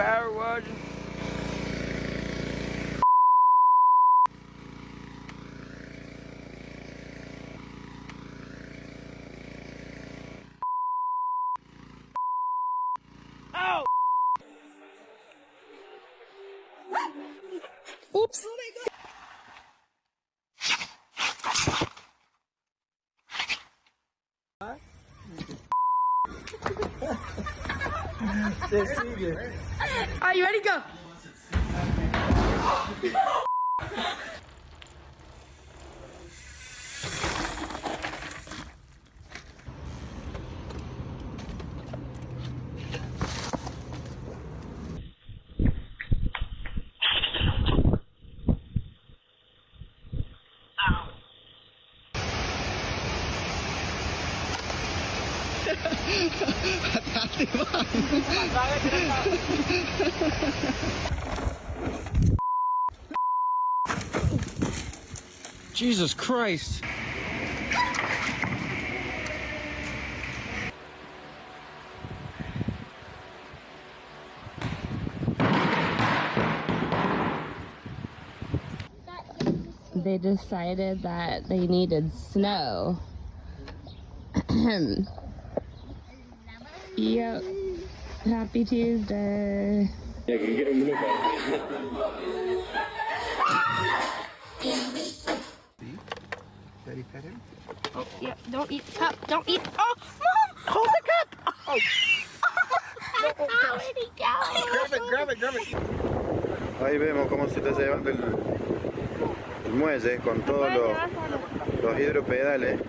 power washing. Oh! Oops. Are you ready? Go. Jesus Christ. They decided that they needed snow. Yep. Happy Tuesday. Yeah, can you get him Daddy pet him? Oh, yeah, don't eat the cup. Don't eat. Oh, Mom! Hold the cup! Oh. How did he go? Grab it. Ahí vemos cómo se está llevando el muelle con todos los hidropedales.